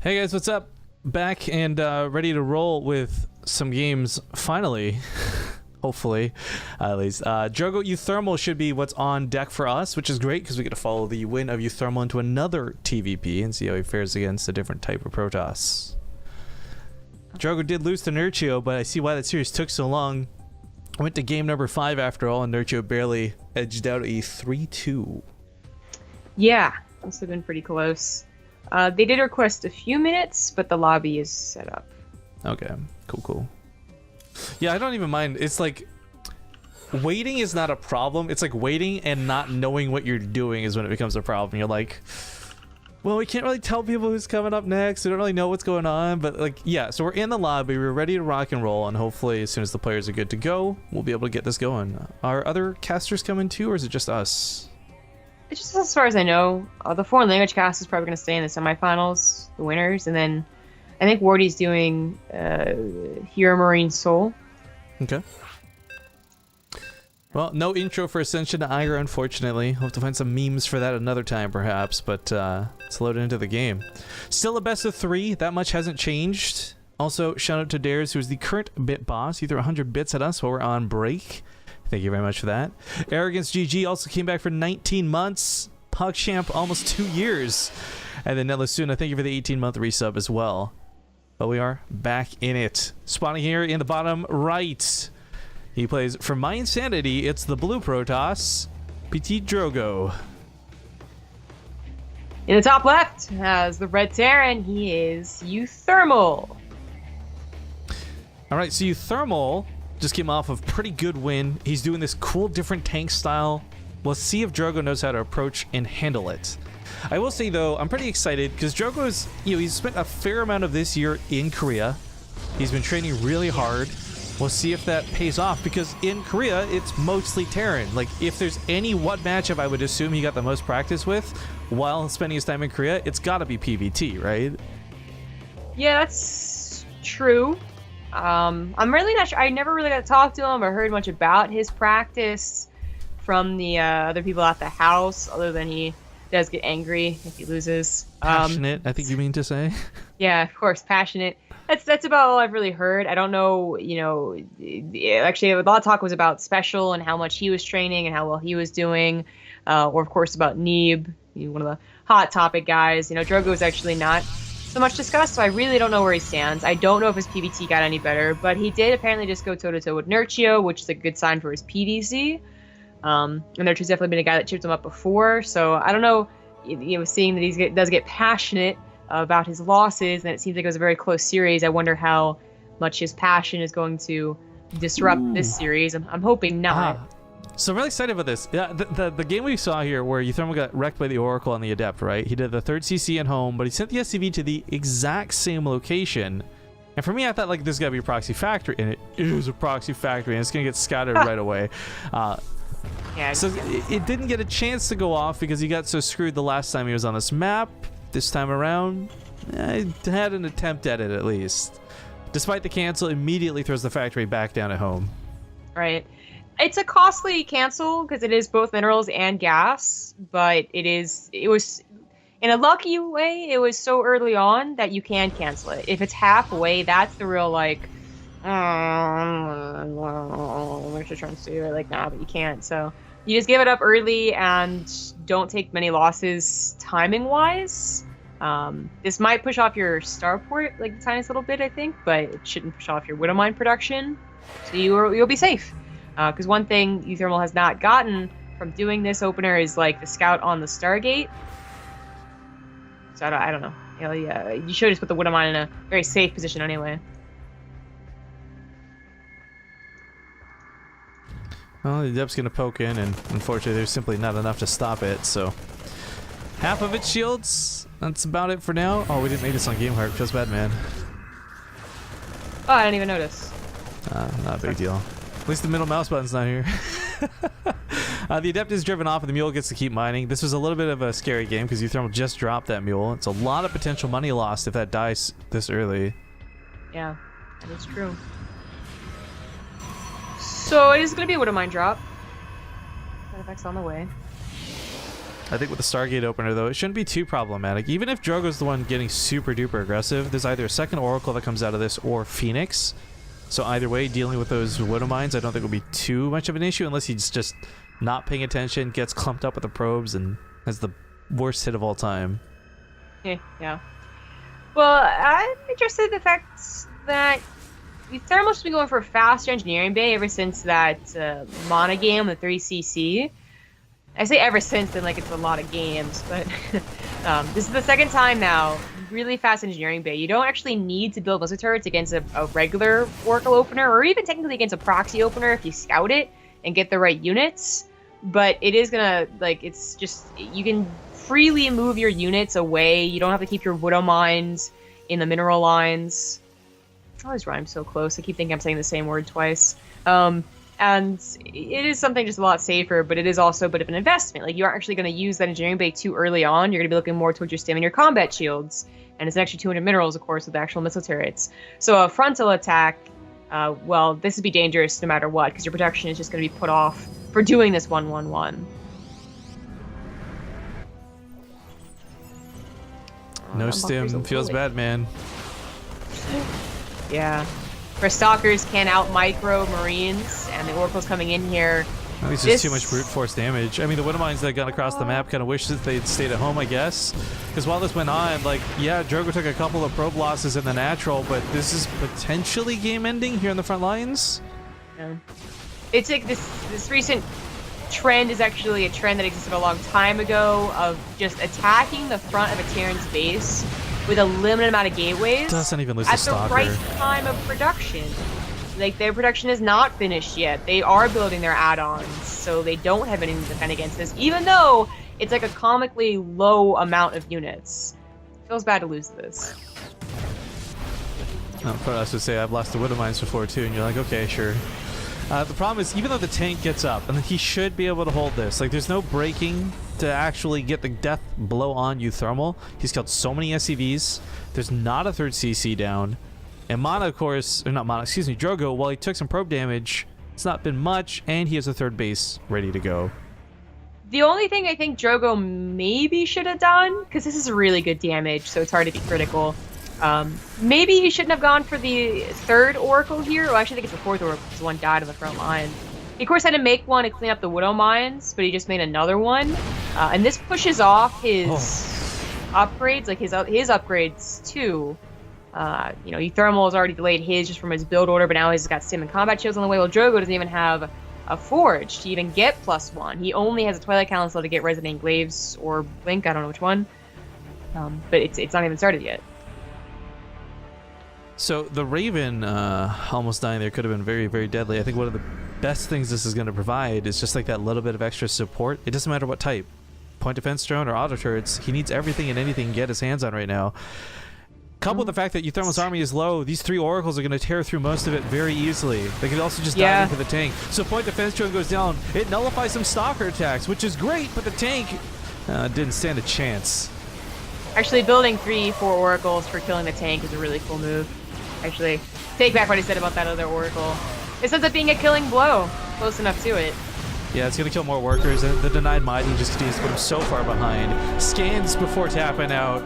Hey guys, what's up? Back and ready to roll with some games, finally. Hopefully, at least. Drogo uThermal should be what's on deck for us, which is great because we get to follow the win of uThermal into another TvP and see how he fares against a different type of Protoss. Drogo did lose to Nurchio, but I see why that series took so long. Went to game number 5 after all, and Nurchio barely edged out a 3-2. Yeah, must have been pretty close. They did request a few minutes, but the lobby is set up. Okay, cool. Yeah, I don't even mind. It's like, waiting is not a problem. It's like waiting and not knowing what you're doing is when it becomes a problem. You're like, well, we can't really tell people who's coming up next. We don't really know what's going on. But like, yeah, so we're in the lobby. We're ready to rock and roll. And hopefully as soon as the players are good to go, we'll be able to get this going. Are other casters coming too, or is it just us? It's just as far as I know. The foreign language cast is probably going to stay in the semifinals, the winners. And then I think Wardy's doing Hero Marine Soul. Okay. Well, no intro for Ascension to Aigra, unfortunately. We'll have to find some memes for that another time, perhaps, but let's load into the game. Still a best of 3. That much hasn't changed. Also, shout out to Dares, who is the current bit boss. He threw 100 bits at us while we're on break. Thank you very much for that. Arrogance GG also came back for 19 months. PugChamp, almost 2 years. And then Nelasuna, thank you for the 18-month resub as well. But we are back in it. Spawning here in the bottom right. He plays, for my insanity, it's the blue Protoss, PtitDrogo. In the top left has the red Terran. He is uThermal. All right, so uThermal just came off of pretty good win. He's doing this cool different tank style. We'll see if Drogo knows how to approach and handle it. I will say though, I'm pretty excited because Drogo's, he's spent a fair amount of this year in Korea. He's been training really hard. We'll see if that pays off because in Korea, it's mostly Terran. Like if there's any what matchup I would assume he got the most practice with while spending his time in Korea, it's gotta be PvT, right? Yeah, that's true. I'm really not sure. I never really got to talk to him or heard much about his practice from the other people at the house, other than he does get angry if he loses. Passionate, I think you mean to say. Yeah, of course, passionate. That's about all I've really heard. I don't know, actually a lot of talk was about Special and how much he was training and how well he was doing, or of course about Neeb, one of the hot topic guys. Drogo was actually not so much discussed, so I really don't know where he stands. I don't know if his PvT got any better, but he did apparently just go toe-to-toe with Nurchio, which is a good sign for his PvC. And Nurchio's definitely been a guy that chipped him up before, so I don't know, seeing that he does get passionate about his losses, and it seems like it was a very close series. I wonder how much his passion is going to disrupt this series. I'm hoping not. So I'm really excited about this. Yeah, the game we saw here where uThermal got wrecked by the Oracle and the Adept, right? He did the 3rd CC at home, but he sent the SCV to the exact same location. And for me, I thought like this gotta be a proxy factory, and it is a proxy factory, and it's gonna get scattered right away. Yeah, so it didn't get a chance to go off because he got so screwed the last time he was on this map. This time around, I had an attempt at it at least. Despite the cancel, immediately throws the factory back down at home. Right. It's a costly cancel because it is both minerals and gas, but it was in a lucky way, it was so early on that you can cancel it. If it's halfway, that's the real like, we're just trying to say it like, nah, but you can't. So you just give it up early and don't take many losses timing wise. This might push off your starport like the tiniest little bit, I think, but it shouldn't push off your Widowmine production. So you'll be safe. Because one thing uThermal has not gotten from doing this opener is like the scout on the Stargate. So I don't know. You should just put the Widowmine in a very safe position anyway. Well, the Adept's gonna poke in, and unfortunately there's simply not enough to stop it, so half of it shields. That's about it for now. Oh, we didn't make this on GameHeart. Feels bad, man. Oh, I didn't even notice. Not a big deal. At least the middle mouse button's not here. The Adept is driven off and the Mule gets to keep mining. This was a little bit of a scary game because uThermal just dropped that Mule. It's a lot of potential money lost if that dies this early. Yeah, that's true. So it is going to be a Widowmine drop. That effect's on the way. I think with the Stargate opener, though, it shouldn't be too problematic. Even if Drogo's the one getting super duper aggressive, there's either a second Oracle that comes out of this or Phoenix. So either way, dealing with those Widow Mines, I don't think will be too much of an issue unless he's just not paying attention, gets clumped up with the probes, and has the worst hit of all time. Yeah. Well, I'm interested in the fact that uThermal's been going for a faster engineering bay ever since that Mana game, the 3cc. I say ever since, then like it's a lot of games, but this is the second time now. Really fast engineering bay. You don't actually need to build muzzle turrets against a regular Oracle opener, or even technically against a proxy opener if you scout it and get the right units. But it is gonna, like, it's just, you can freely move your units away. You don't have to keep your Widow Mines in the mineral lines. I always rhyme so close. I keep thinking I'm saying the same word twice. And it is something just a lot safer, but it is also a bit of an investment. Like, you aren't actually going to use that engineering bay too early on. You're going to be looking more towards your stim and your combat shields. And it's an extra 200 minerals, of course, with the actual missile turrets. So a frontal attack, well, this would be dangerous no matter what, because your protection is just going to be put off for doing this 1-1-1. No stim feels bad, man. Yeah. For Stalkers can out-micro Marines, and the Oracle's coming in here. At least there's too much brute force damage. I mean, the Widow Mines that got across the map kind of wish that they'd stayed at home, I guess. Because while this went on, like, yeah, Drogo took a couple of probe losses in the natural, but this is potentially game-ending here in the front lines. Yeah. It's like this recent trend is actually a trend that existed a long time ago of just attacking the front of a Terran's base with a limited amount of gateways Doesn't even lose at the Stalker. the right time of production. Like, their production is not finished yet. They are building their add-ons, so they don't have anything to defend against this, even though it's like a comically low amount of units. Feels bad to lose this. Protoss would say, I've lost the Widow Mines before too, and you're like, okay, sure. The problem is, even though the tank gets up, and he should be able to hold this, like, there's no breaking to actually get the death blow on uThermal. He's killed so many SCVs. There's not a third CC down. And Mana, of course, or not Mana, excuse me, Drogo, while he took some probe damage, it's not been much, and he has a third base ready to go. The only thing I think Drogo maybe should have done, because this is really good damage, so it's hard to be critical. Maybe he shouldn't have gone for the third Oracle here. Well, I actually think it's the fourth Oracle, because one died on the front line. He, of course, had to make one to clean up the Widow Mines, but he just made another one. And this pushes off his upgrades, like his upgrades too. You know, uThermal has already delayed his just from his build order, but now he's got stim and combat shields on the way. Well, Drogo doesn't even have a forge to even get +1. He only has a Twilight Council to get Resident Glaives or Blink, I don't know which one. But it's not even started yet. So the Raven almost dying there could have been very, very deadly. I think one of the best things this is going to provide is just like that little bit of extra support. It doesn't matter what type. Point defense drone or auto turrets. He needs everything and anything he can get his hands on right now. Coupled with the fact that uThermal's army is low, these three Oracles are going to tear through most of it very easily. They can also just dive into the tank. So point defense drone goes down. It nullifies some Stalker attacks, which is great, but the tank didn't stand a chance. Actually, building 3-4 Oracles for killing the tank is a really cool move. Actually, take back what I said about that other Oracle. It ends up being a killing blow. Close enough to it. Yeah, it's going to kill more workers. The denied mighty just continues to put him so far behind. Scans before tapping out.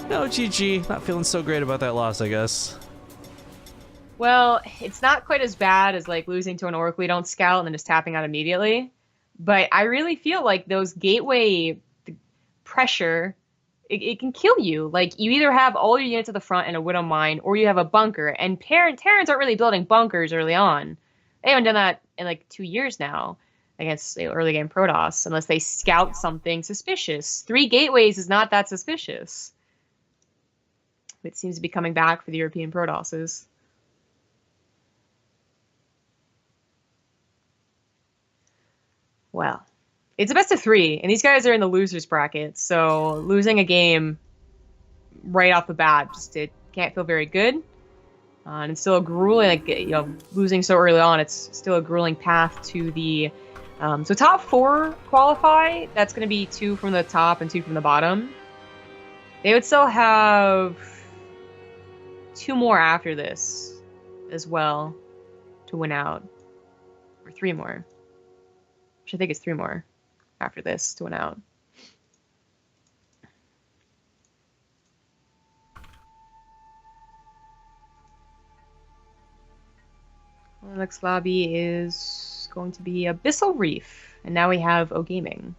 No, GG. Not feeling so great about that loss, I guess. Well, it's not quite as bad as like losing to an Oracle you don't scout and then just tapping out immediately. But I really feel like those gateway pressure, it can kill you. Like, you either have all your units at the front and a Widow Mine, or you have a bunker. And Terrans aren't really building bunkers early on. They haven't done that in like 2 years now against early game Protoss, unless they scout something suspicious. 3 gateways is not that suspicious. It seems to be coming back for the European Protosses. Well, it's a best of 3, and these guys are in the losers bracket, so losing a game right off the bat, it can't feel very good. And it's still a grueling, like, you know, losing so early on, it's still a grueling path to the, so top 4 qualify. That's going to be 2 from the top and 2 from the bottom. They would still have 2 more after this as well to win out, or 3 more. Which I think it's 3 more after this to win out. The next lobby is going to be Abyssal Reef, and now we have O Gaming.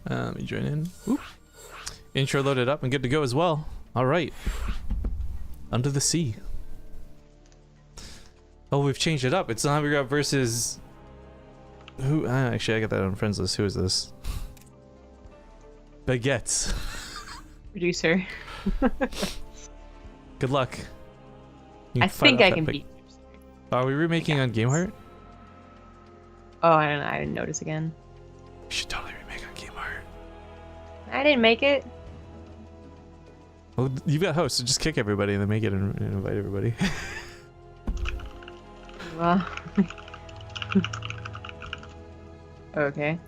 Let me join in. Ooh. Intro loaded up and good to go as well. All right. Under the Sea. Oh, we've changed it up. It's Zombie versus... Who? Actually, I got that on friends list. Who is this? Baguettes. Producer. Good luck. I think I can beat. Are we remaking on GameHeart? Oh, I don't know. I didn't notice again. We should totally remake on GameHeart. I didn't make it. Well, you've got hosts, so just kick everybody and then make it and invite everybody. Well. Okay.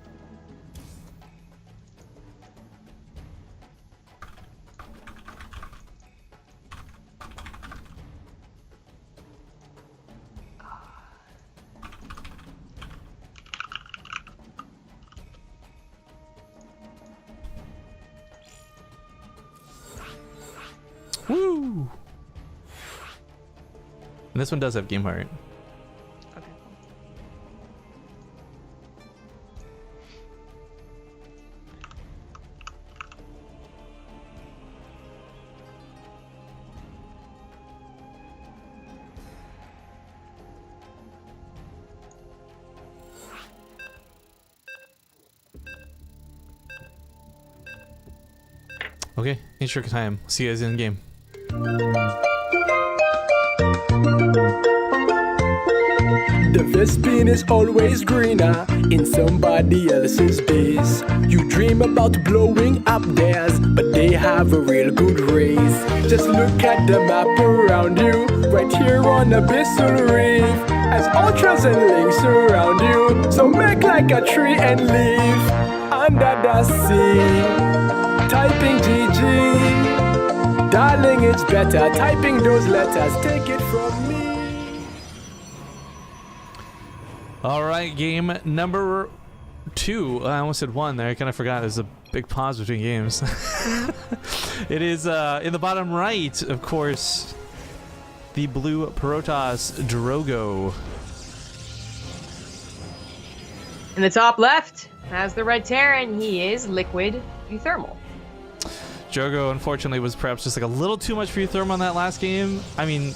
Woo! And this one does have GameHeart. Okay, intro time. See you guys in game. The Vespine is always greener in somebody else's base. You dream about blowing up theirs, but they have a real good race. Just look at the map around you, right here on Abyssal Reef. As ultras and links around you, so make like a tree and leave under the sea. Typing GG, darling, it's better typing those letters. Take it from me. All right, game number 2. I almost said 1 there. I kind of forgot. There's a big pause between games. It is in the bottom right, of course, the blue PtitDrogo. In the top left has the red Terran. He is liquid uThermal. Drogo, unfortunately, was perhaps just like a little too much for uThermal on that last game. I mean,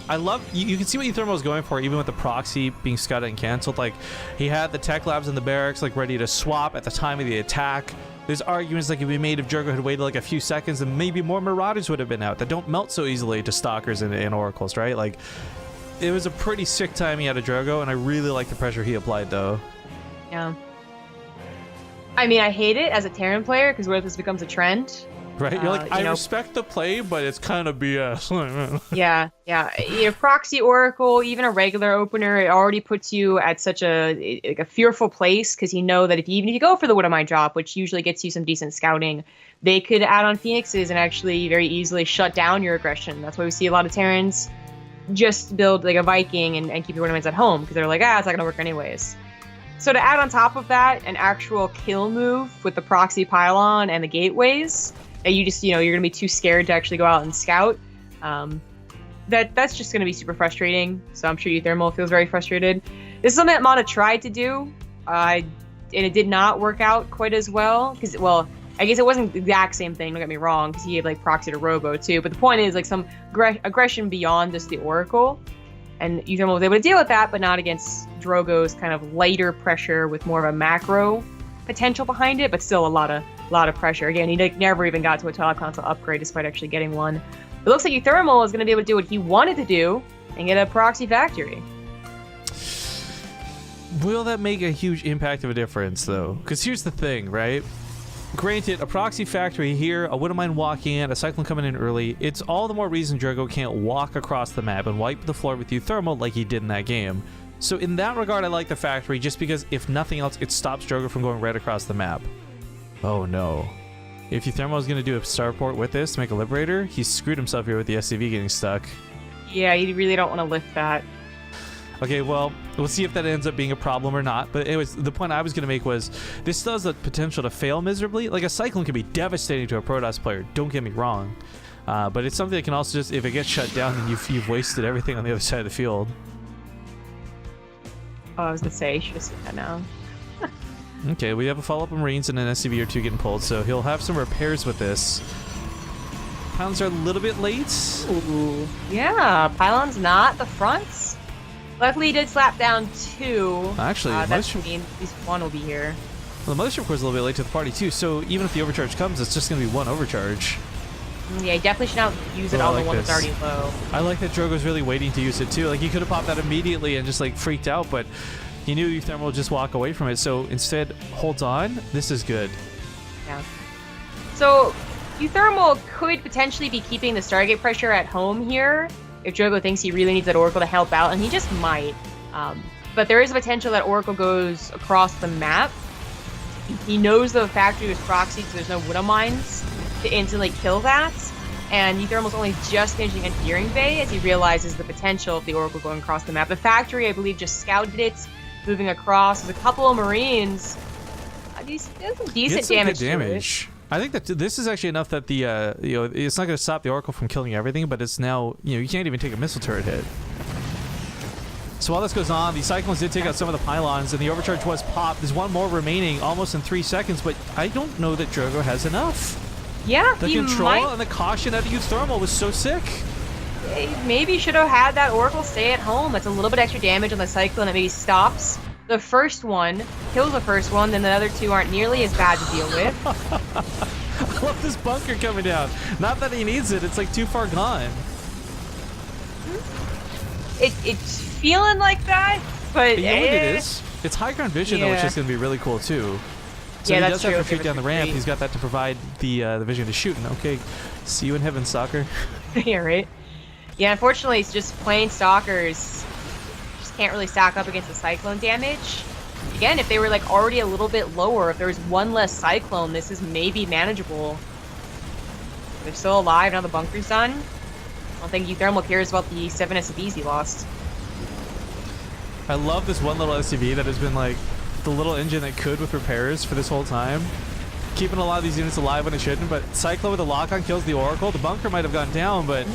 I love you can see what uThermal was going for, even with the proxy being scuttled and canceled. Like, he had the tech labs in the barracks like ready to swap at the time of the attack. There's arguments like it'd be made if Drogo had waited like a few seconds, and maybe more Marauders would have been out that don't melt so easily to Stalkers and Oracles, right? Like, it was a pretty sick timing out of Drogo, and I really like the pressure he applied, though. Yeah. I mean, I hate it as a Terran player because what if this becomes a trend? Right? You're like, I respect the play, but it's kind of BS. Yeah. You know, proxy Oracle, even a regular opener, it already puts you at such a fearful place because you know that even if you go for the What Am I drop, which usually gets you some decent scouting, they could add on Phoenixes and actually very easily shut down your aggression. That's why we see a lot of Terrans just build like a Viking and keep your ornaments at home because they're like, it's not going to work anyways. So to add on top of that an actual kill move with the proxy pylon and the gateways, that you just, you're going to be too scared to actually go out and scout. That's just going to be super frustrating. So I'm sure uThermal feels very frustrated. This is something that Mata tried to do, and it did not work out quite as well. Because, well, I guess it wasn't the exact same thing, don't get me wrong, because he had like proxy to Robo too. But the point is like some aggression beyond just the Oracle. And uThermal was able to deal with that, but not against Drogo's kind of lighter pressure with more of a macro potential behind it, but still a lot of pressure. Again, he never even got to a top console upgrade despite actually getting one. It looks like uThermal is going to be able to do what he wanted to do and get a proxy factory. Will that make a huge impact of a difference, though? Because here's the thing, right? Granted, a proxy factory here, I wouldn't mind walking in, a cyclone coming in early. It's all the more reason Drogo can't walk across the map and wipe the floor with uThermal like he did in that game. So in that regard, I like the factory just because, if nothing else, it stops Drogo from going right across the map. Oh no. If uThermal is going to do a starport with this to make a Liberator, he's screwed himself here with the SCV getting stuck. Yeah, you really don't want to lift that. Okay, well, we'll see if that ends up being a problem or not. But anyways, the point I was going to make was this still has the potential to fail miserably. Like, a Cyclone can be devastating to a Protoss player, don't get me wrong. But it's something that can also just, if it gets shut down, then you've wasted everything on the other side of the field. Oh, I was going to say, you should have seen that now. Okay, we have a follow-up on Marines and an SCV or two getting pulled, so he'll have some repairs with this. Pylons are a little bit late. Ooh. Yeah, pylon's not the fronts. Luckily, he did slap down 2. Actually, that should mean at least 1 will be here. Well, the Mothership Core's a little bit late to the party, too, so even if the overcharge comes, it's just going to be 1 overcharge. Yeah, you definitely should not use it on the one that's already low. I like that Drogo's really waiting to use it, too. Like, he could have popped that immediately and just, like, freaked out, but he knew uThermal would just walk away from it, so instead holds on. This is good. Yeah. So, uThermal could potentially be keeping the Stargate pressure at home here if Drogo thinks he really needs that Oracle to help out, and he just might. But there is a potential that Oracle goes across the map. He knows the factory was proxied, so there's no Widow mines to instantly kill that. And uThermal's only just finishing Engineering Bay as he realizes the potential of the Oracle going across the map. The factory, I believe, just scouted it, moving across. There's a couple of Marines. There's some decent damage. I think that this is actually enough that the it's not going to stop the Oracle from killing everything, but it's now, you can't even take a missile turret hit. So while this goes on, the Cyclones did take out some of the pylons, and the overcharge was popped. There's 1 more remaining, almost in 3 seconds, but I don't know that Drogo has enough. Yeah, the control and the caution out of uThermal was so sick. Maybe should have had that Oracle stay at home. That's a little bit extra damage on the Cyclone that maybe stops the first one, kills the first one, then the other 2 aren't nearly as bad to deal with. I love this bunker coming down. Not that he needs it, it's like too far gone. It's feeling like that, but you know what it is? It's high ground vision, though, which is going to be really cool, too. So he does have to shoot down the ramp. He's got that to provide the vision to shoot. And okay, see you in heaven, Stalker. Yeah, right? Yeah, unfortunately, it's just plain Stalkers. Just can't really stack up against the Cyclone damage. Again, if they were like already a little bit lower, if there was 1 less Cyclone, this is maybe manageable. They're still alive, now the bunker's done. I don't think uThermal cares about the 7 SCVs he lost. I love this one little SCV that has been like the little engine that could with repairs for this whole time. Keeping a lot of these units alive when it shouldn't, but Cyclone with the lock-on kills the Oracle. The bunker might have gone down, but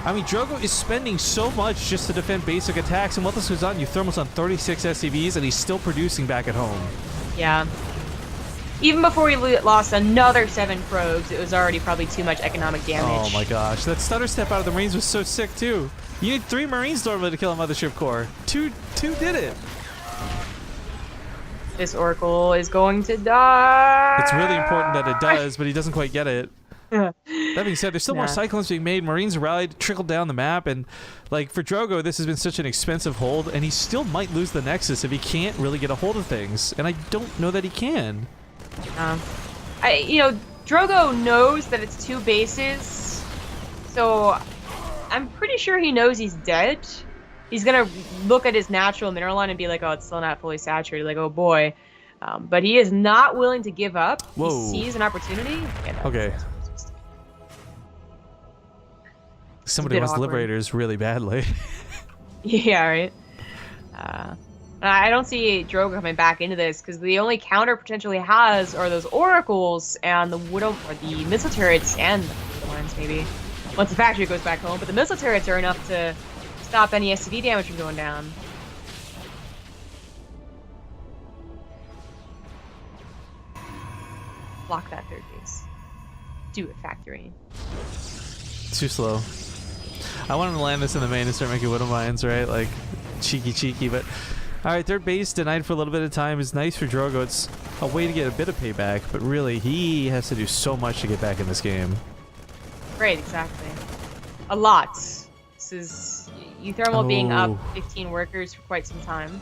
I mean, Drogo is spending so much just to defend basic attacks, and what this goes on, uThermal's on 36 SCVs, and he's still producing back at home. Yeah. Even before he lost another 7 probes, it was already probably too much economic damage. Oh my gosh, that stutter step out of the Marines was so sick too. You need 3 Marines normally to kill a Mothership Core. Two did it. This Oracle is going to die. It's really important that it does, but he doesn't quite get it. That being said, there's still more Cyclones being made. Marines rallied, trickled down the map, and like for Drogo, this has been such an expensive hold, and he still might lose the Nexus if he can't really get a hold of things. And I don't know that he can. Drogo knows that it's 2 bases, so I'm pretty sure he knows he's dead. He's gonna look at his natural mineral line and be like, oh, it's still not fully saturated, like, oh boy. But he is not willing to give up. Whoa. He sees an opportunity. Okay. Somebody wants Liberators really badly. Yeah, right. I don't see Drogo coming back into this because the only counter potential he has are those Oracles and the Widow, or the missile turrets and the ones maybe once the factory goes back home. But the missile turrets are enough to stop any SCV damage from going down. Block that 3rd base. Do it, factory. Too slow. I want him to land this in the main and start making Widow Mines, right? Like, cheeky, but... Alright, 3rd base denied for a little bit of time is nice for Drogo. It's a way to get a bit of payback, but really, he has to do so much to get back in this game. Right, exactly. A lot. This is uThermal being up 15 workers for quite some time.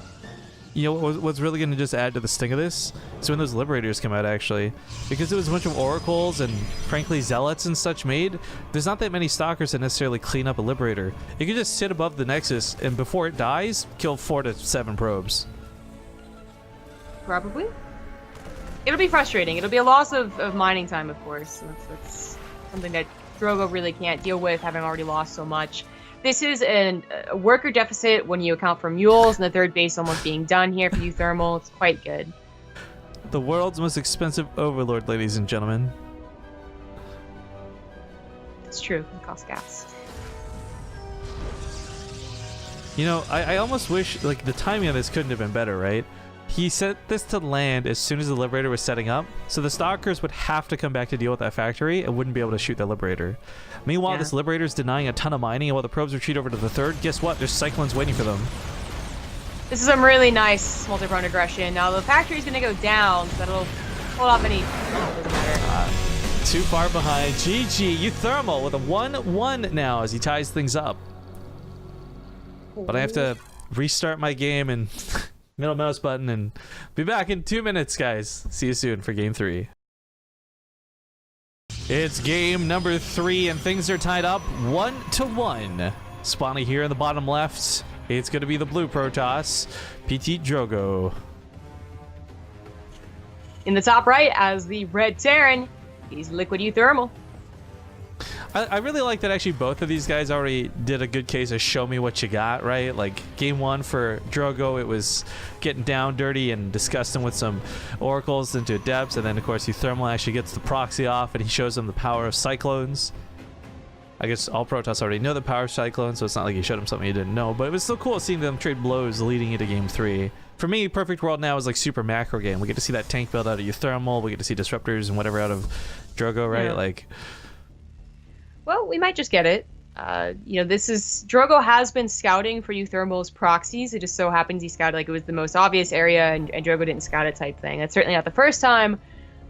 You know what's really going to just add to the sting of this? So when those Liberators come out, actually. Because it was a bunch of Oracles and, frankly, Zealots and such made, there's not that many Stalkers that necessarily clean up a Liberator. You can just sit above the Nexus, and before it dies, kill 4 to 7 probes. Probably. It'll be frustrating. It'll be a loss of mining time, of course. That's something that Drogo really can't deal with, having already lost so much. This is a worker deficit when you account for mules, and the third base almost being done here for uThermal. It's quite good. The world's most expensive overlord, ladies and gentlemen. It's true. It costs gas. You know, I almost wish, like, the timing of this couldn't have been better, right? He set this to land as soon as the Liberator was setting up, so the Stalkers would have to come back to deal with that factory and wouldn't be able to shoot the Liberator. Meanwhile, this Liberator is denying a ton of mining, and while the probes retreat over to the third, guess what? There's Cyclones waiting for them. This is some really nice multi-prone aggression. Now, the factory's going to go down, so that'll hold off any... Oh, it doesn't matter. Too far behind. GG, uThermal with a 1-1 now as he ties things up. But I have to restart my game and middle mouse button and be back in 2 minutes, guys. See you soon for game 3. It's game number 3 and things are tied up 1-1. Spawning here in the bottom left. It's going to be the blue Protoss, PtitDrogo. In the top right, as the red Terran, he's liquid uThermal. I really like that actually both of these guys already did a good case of show me what you got, right? Like game 1 for Drogo, it was getting down dirty and disgusting with some oracles into adepts, and then of course uThermal actually gets the proxy off and he shows them the power of cyclones. I guess all Protoss already know the power of cyclones, so it's not like he showed them something he didn't know, but it was still cool seeing them trade blows leading into game 3. For me, Perfect World now is like super macro game. We get to see that tank build out of uThermal, we get to see disruptors and whatever out of Drogo, right? Yeah. Like, well, we might just get it. You know, this is... Drogo has been scouting for uThermal's proxies. It just so happens he scouted like it was the most obvious area and Drogo didn't scout it type thing. That's certainly not the first time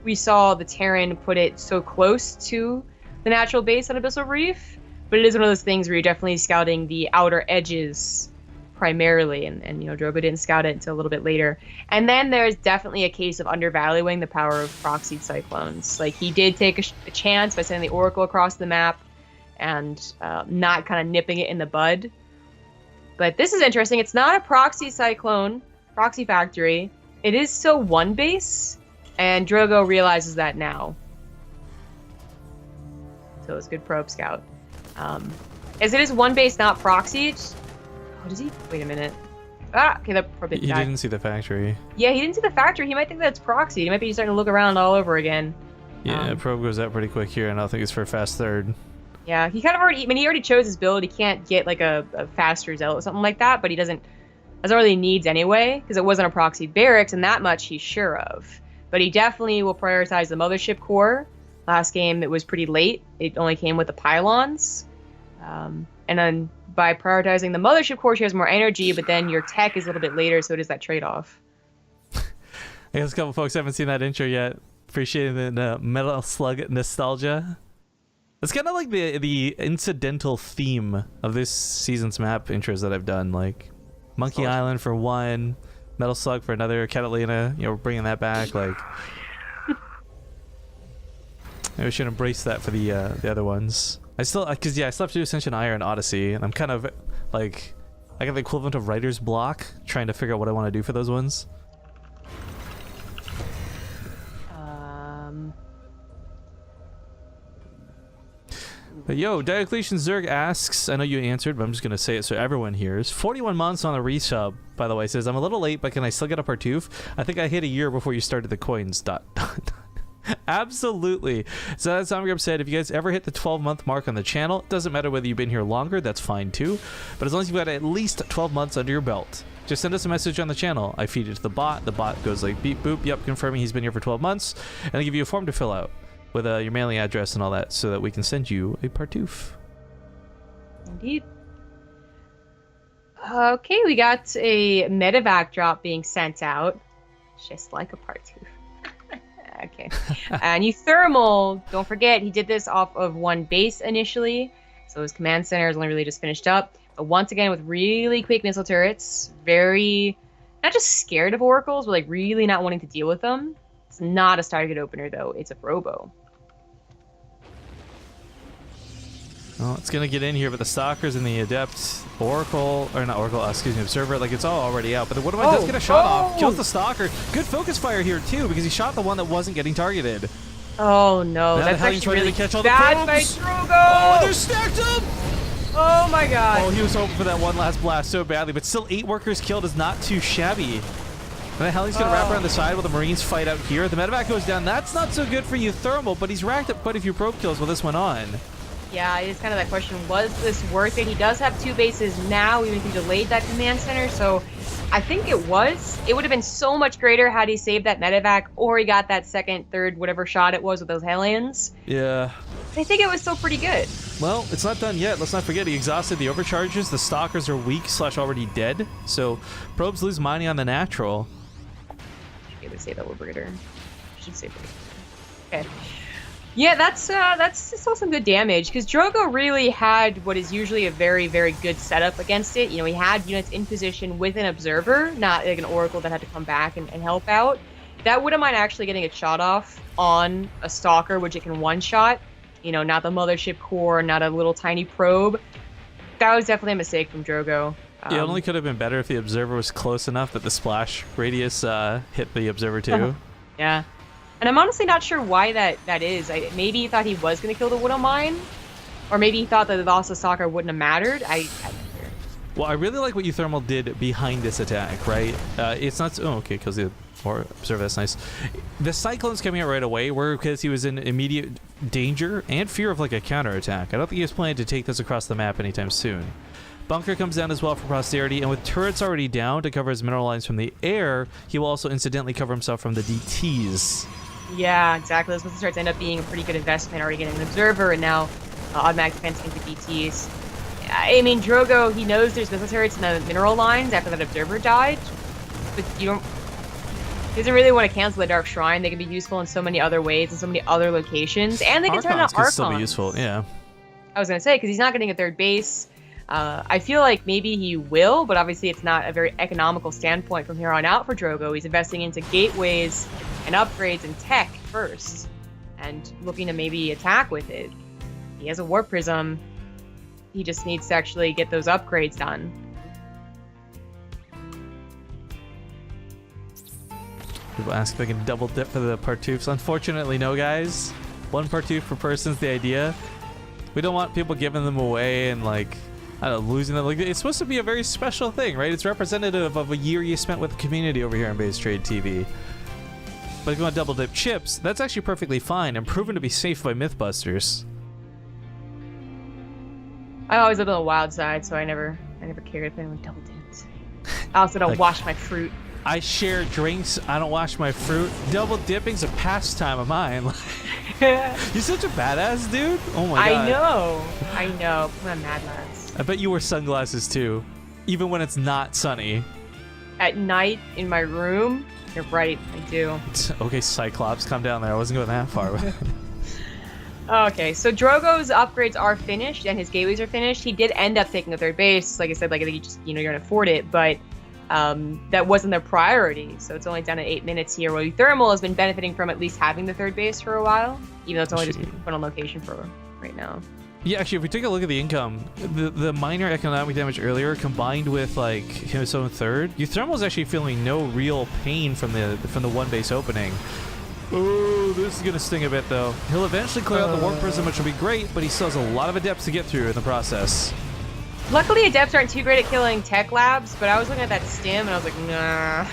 we saw the Terran put it so close to the natural base on Abyssal Reef. But it is one of those things where you're definitely scouting the outer edges primarily. And you know, Drogo didn't scout it until a little bit later. And then there's definitely a case of undervaluing the power of proxied cyclones. Like, he did take a chance by sending the Oracle across the map and not kind of nipping it in the bud. But this is interesting. It's not a proxy cyclone, proxy factory. It is still one base, and Drogo realizes that now. So it's good probe scout. As it is one base, not proxied. Oh, does he? Wait a minute. Ah, okay, that probe he didn't see the factory. Yeah, he didn't see the factory. He might think that's proxied. He might be starting to look around all over again. Yeah, probe goes out pretty quick here, and I don't think it's for a fast third. Yeah, he kind of already... I mean, he already chose his build. He can't get, like, a faster zealot or something like that, but he doesn't really needs anyway, because it wasn't a proxied barracks, and that much he's sure of. But he definitely will prioritize the mothership core. Last game, it was pretty late. It only came with the pylons. And then by prioritizing the mothership core, she has more energy, but then your tech is a little bit later, so it is that trade-off. I guess a couple folks haven't seen that intro yet. Appreciating the Metal Slug nostalgia. It's kind of like the incidental theme of this season's map intros that I've done, like Monkey Island for one, Metal Slug for another, Catalina, you know, we're bringing that back. Like, maybe we should embrace that for the other ones. I still have to do Ascension Iron Odyssey, and I'm kind of like, I got the equivalent of writer's block trying to figure out what I want to do for those ones. But yo, Diocletian Zerg asks, I know you answered, but I'm just going to say it so everyone hears. 41 months on a resub, by the way, says, I'm a little late, but can I still get a Partoof? I think I hit a year before you started the coins. ... Absolutely. So as Omgrub said, if you guys ever hit the 12-month mark on the channel, it doesn't matter whether you've been here longer, that's fine too. But as long as you've got at least 12 months under your belt, just send us a message on the channel. I feed it to the bot goes like beep boop, yep, confirming he's been here for 12 months, and I give you a form to fill out with your mailing address and all that so that we can send you a Partoof. Indeed. Okay, we got a medevac drop being sent out. Just like a Partoof. Okay. And uThermal, don't forget, he did this off of one base initially, so his command center is only really just finished up. But once again, with really quick missile turrets, very, not just scared of oracles, but like really not wanting to deal with them. It's not a Stargate opener, though. It's a Robo. Well, it's going to get in here, but the Stalkers and the Adept, Oracle, or not Oracle, excuse me, Observer, like it's all already out. But the Woodamite does get a shot off, kills the Stalker. Good focus fire here, too, because he shot the one that wasn't getting targeted. Oh, no. Now That's actually really to catch all bad the by probes. Drogo. Oh, they're stacked up! Oh my god. Oh, he was hoping for that one last blast so badly, but still 8 workers killed is not too shabby. And the hell he's going to wrap around the side while the Marines fight out here. The medevac goes down. That's not so good for uThermal, but he's racked up quite a few probe kills while this went on. Yeah, it's kind of that question, was this worth it? He does have 2 bases now, even if he delayed that command center, so I think it was. It would have been so much greater had he saved that medevac, or he got that second, third, whatever shot it was with those Hellions. Yeah. I think it was still pretty good. Well, it's not done yet. Let's not forget he exhausted the overcharges. The stalkers are weak / already dead, so probes lose mining on the natural. Should be able to save that Liberator. Should save it. Okay. Yeah, that's still some good damage, because Drogo really had what is usually a very, very good setup against it. You know, he had units in position with an observer, not like an Oracle that had to come back and help out. That wouldn't mind actually getting a shot off on a Stalker, which it can one-shot. You know, not the Mothership Core, not a little tiny probe. That was definitely a mistake from Drogo. Yeah, it only could have been better if the observer was close enough that the splash radius hit the observer too. Yeah. And I'm honestly not sure why that is. Maybe he thought he was going to kill the Widow Mine, or maybe he thought that the loss of Stalker wouldn't have mattered. I don't care. Well, I really like what uThermal did behind this attack, right? It's not... Oh, okay, because the... Or observer, that's nice. The Cyclone's coming out right away, because he was in immediate danger and fear of like a counterattack. I don't think he was planning to take this across the map anytime soon. Bunker comes down as well for posterity, and with turrets already down to cover his mineral lines from the air, he will also incidentally cover himself from the DTs. Yeah, exactly. Those missile turrets end up being a pretty good investment, already getting an observer, and now automatic defense into DTs. I mean, Drogo, he knows there's missile turrets in the mineral lines after that observer died, but you don't... He doesn't really want to cancel the Dark Shrine. They can be useful in so many other ways, in so many other locations, and they can turn out Archons. Could still be useful, yeah. I was going to say, because he's not getting a third base. I feel like maybe he will, but obviously it's not a very economical standpoint from here on out for Drogo. He's investing into gateways and upgrades and tech first, and looking to maybe attack with it. He has a Warp Prism. He just needs to actually get those upgrades done. People ask if I can double dip for the Partoufs. Unfortunately, no, guys. 1 Partouf per person's the idea. We don't want people giving them away and, like, I don't know, losing them. Like, it's supposed to be a very special thing, right? It's representative of a year you spent with the community over here on BaseTradeTV. But if you want double dip chips, that's actually perfectly fine and proven to be safe by Mythbusters. I always lived on the wild side, so I never cared if anyone double dipped. I also don't wash my fruit. I share drinks. I don't wash my fruit. Double dipping's a pastime of mine. You're such a badass, dude. Oh my god. I know. Put on Mad Lads. I bet you wear sunglasses too, even when it's not sunny. At night in my room, you're right. I do. Okay, Cyclops, calm down there. I wasn't going that far. Okay, so Drogo's upgrades are finished and his gateways are finished. He did end up taking a third base. Like I said, like I think you just you're gonna afford it, but. That wasn't their priority, so it's only down at 8 minutes here. While uThermal has been benefiting from at least having the third base for a while, even though it's only just put on location for right now. Yeah, actually, if we take a look at the income, the minor economic damage earlier combined with like his own third, uThermal is actually feeling no real pain from the 1 base opening. Oh, this is gonna sting a bit though. He'll eventually clear out the Warp Prism, which will be great, but he still has a lot of adepts to get through in the process. Luckily, adepts aren't too great at killing tech labs, but I was looking at that stim and I was like, nah,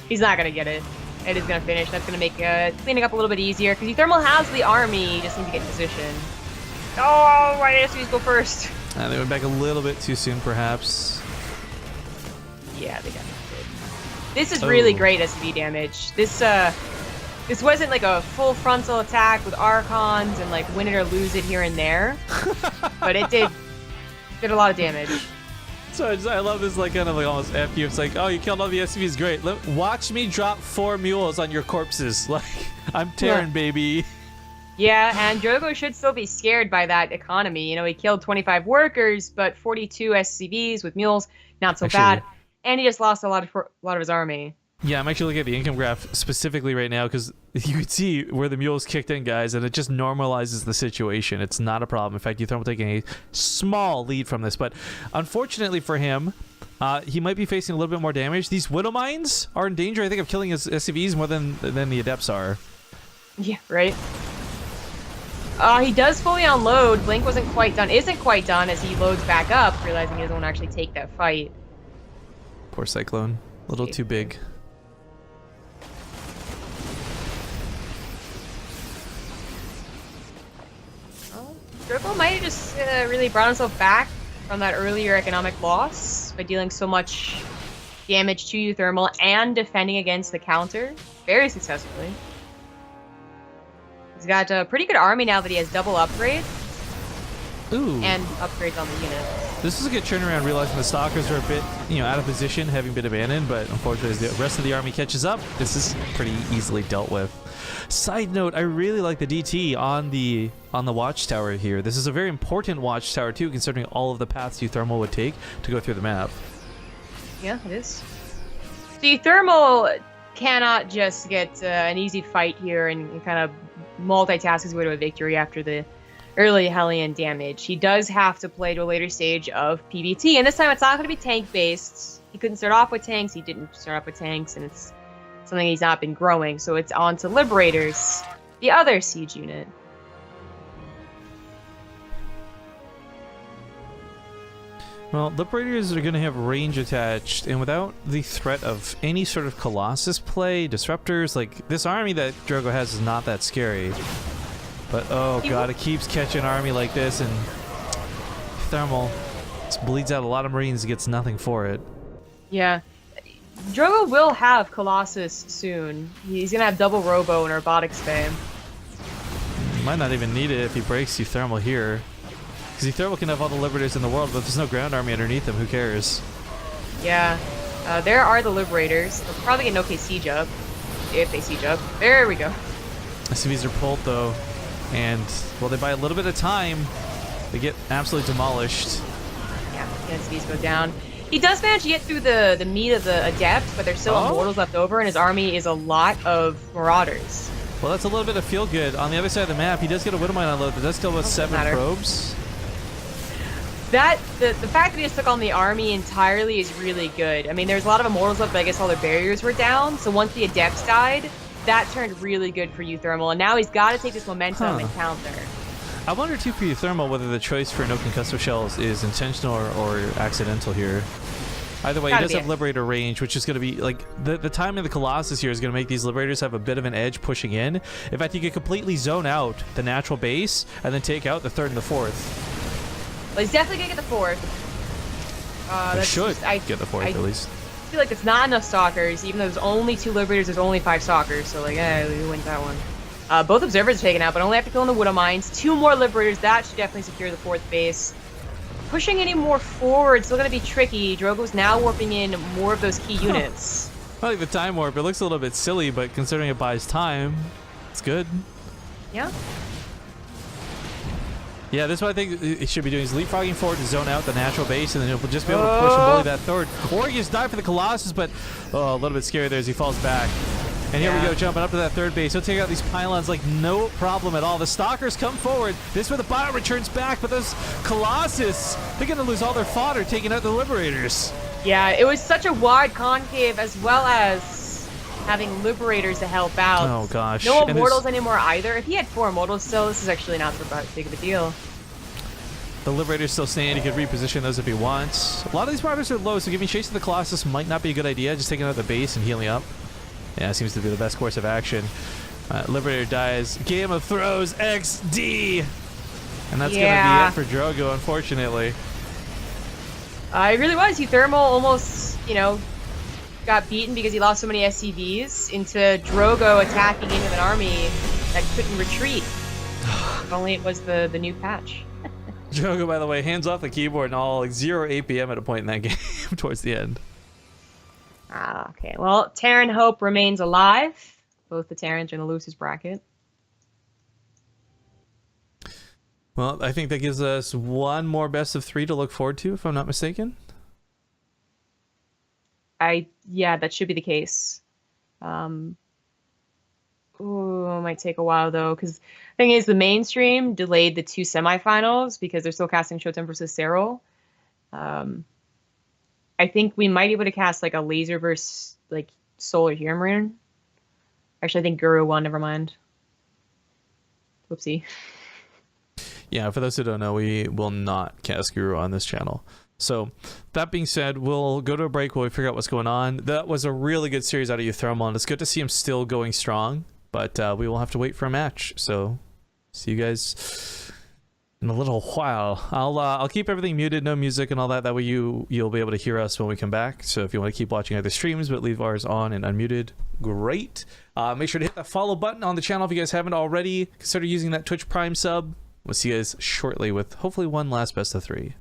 he's not gonna get it. It is gonna finish. That's gonna make cleaning up a little bit easier because uThermal has the army. You just need to get in position. Oh, why did SCVs go first? They went back a little bit too soon, perhaps. Yeah, they definitely did. This is really great SCV damage. This wasn't like a full frontal attack with Archons and like win it or lose it here and there, but it did a lot of damage. So I love this like kind of like almost F you. It's like, oh, you killed all the SCVs, great. Watch me drop 4 mules on your corpses. Like, I'm tearing, baby. Yeah, and Drogo should still be scared by that economy. You know, he killed 25 workers, but 42 SCVs with mules, not so bad. And he just lost a lot of his army. Yeah, I'm actually looking at the income graph specifically right now because you can see where the mules kicked in, guys, and it just normalizes the situation. It's not a problem. In fact, uThermal taking a small lead from this, but unfortunately for him, he might be facing a little bit more damage. These Widow Mines are in danger, I think, of killing his SCVs more than the Adepts are. Yeah, right. He does fully unload. Blink isn't quite done as he loads back up, realizing he doesn't want to actually take that fight. Poor Cyclone. A little too big. Well, Drogo might have just really brought himself back from that earlier economic loss by dealing so much damage to uThermal and defending against the counter very successfully. He's got a pretty good army now that he has double upgrades. Ooh. And upgrades on the unit. This is a good turnaround, realizing the Stalkers are a bit, out of position, having been abandoned, but unfortunately as the rest of the army catches up, this is pretty easily dealt with. Side note, I really like the DT on the watchtower here. This is a very important watchtower too, considering all of the paths uThermal would take to go through the map. Yeah, it is. So uThermal cannot just get an easy fight here and kind of multitask his way to a victory after the early Hellion damage. He does have to play to a later stage of PvT, and this time it's not going to be tank-based. He couldn't start off with tanks, he didn't start off with tanks, and it's something he's not been growing, so it's on to Liberators, the other siege unit. Well, Liberators are going to have range attached, and without the threat of any sort of Colossus play, Disruptors, like, this army that Drogo has is not that scary. But, oh god, it keeps catching army like this, and Thermal just bleeds out a lot of Marines, gets nothing for it. Yeah. Drogo will have Colossus soon. He's going to have double Robo and Robotics Bay. Might not even need it if he breaks uThermal here. Because uThermal can have all the Liberators in the world, but if there's no ground army underneath them, who cares? Yeah. There are the Liberators. They'll probably get an okay siege up. If they siege up. There we go. SCVs are pulled, though. And, well, they buy a little bit of time. They get absolutely demolished. Yeah, the SCVs go down. He does manage to get through the meat of the Adept, but there's still Immortals left over, and his army is a lot of Marauders. Well, that's a little bit of feel-good. On the other side of the map, he does get a Widowmine unload, but does kill with 7 probes. The fact that he just took on the army entirely is really good. I mean, there's a lot of Immortals left, but I guess all their barriers were down, so once the Adepts died, that turned really good for uThermal, and now he's got to take this momentum and counter. I wonder too for uThermal whether the choice for no concussive shells is intentional or accidental here. Either way, he does have Liberator range, which is going to be, like, the timing of the Colossus here is going to make these Liberators have a bit of an edge pushing in. In fact, you could completely zone out the natural base and then take out the 3rd and the 4th. Well, he's definitely going to get the 4th. They should get the 4th, at least. I feel like it's not enough Stalkers. Even though there's only 2 Liberators, there's only 5 Stalkers. So, like, we win that one. Both Observers are taken out, but only have to kill in the Widow Mines. 2 more Liberators. That should definitely secure the 4th base. Pushing any more forward is still going to be tricky. Drogo's now warping in more of those key units. I like the time warp. It looks a little bit silly, but considering it buys time, it's good. Yeah. Yeah, this is what I think it should be doing, is leapfrogging forward to zone out the natural base, and then he'll just be able to push and bully that 3rd. Or he just dive for the Colossus, but a little bit scary there as he falls back. And here we go, jumping up to that 3rd base. He'll take out these pylons like no problem at all. The Stalkers come forward. This is where the bio returns back, but those Colossus, they're going to lose all their fodder taking out the Liberators. Yeah, it was such a wide concave, as well as having Liberators to help out. Oh, gosh. No Immortals anymore either. If he had 4 Immortals still, this is actually not so big of a deal. The Liberators still stand. He could reposition those if he wants. A lot of these Marauders are low, so giving chase to the Colossus might not be a good idea. Just taking out the base and healing up. Yeah, seems to be the best course of action. Liberator dies. Game of Throws XD! And that's going to be it for Drogo, unfortunately. It really was. uThermal almost, got beaten because he lost so many SCVs into Drogo attacking into an army that couldn't retreat. If only it was the new patch. Drogo, by the way, hands off the keyboard and all, like 0 APM at a point in that game towards the end. Okay. Well, Terran Hope remains alive. Both the Terrans are in the losers bracket. Well, I think that gives us one more best of 3 to look forward to, if I'm not mistaken. Yeah, that should be the case. Ooh, it might take a while though, because the thing is, the mainstream delayed the 2 semifinals because they're still casting Showtime versus Serral. I think we might be able to cast like a laser versus like Solar Marine. Actually, I think Guru won. Never mind. Whoopsie. Yeah, for those who don't know, we will not cast Guru on this channel. So that being said, we'll go to a break while we figure out what's going on. That was a really good series out of uThermal, and it's good to see him still going strong, but we will have to wait for a match. So see you guys in a little while. I'll keep everything muted, no music and all that. That way you'll be able to hear us when we come back. So if you want to keep watching other streams but leave ours on and unmuted, great. Make sure to hit that follow button on the channel if you guys haven't already. Consider using that Twitch Prime sub. We'll see you guys shortly with hopefully one last best of 3.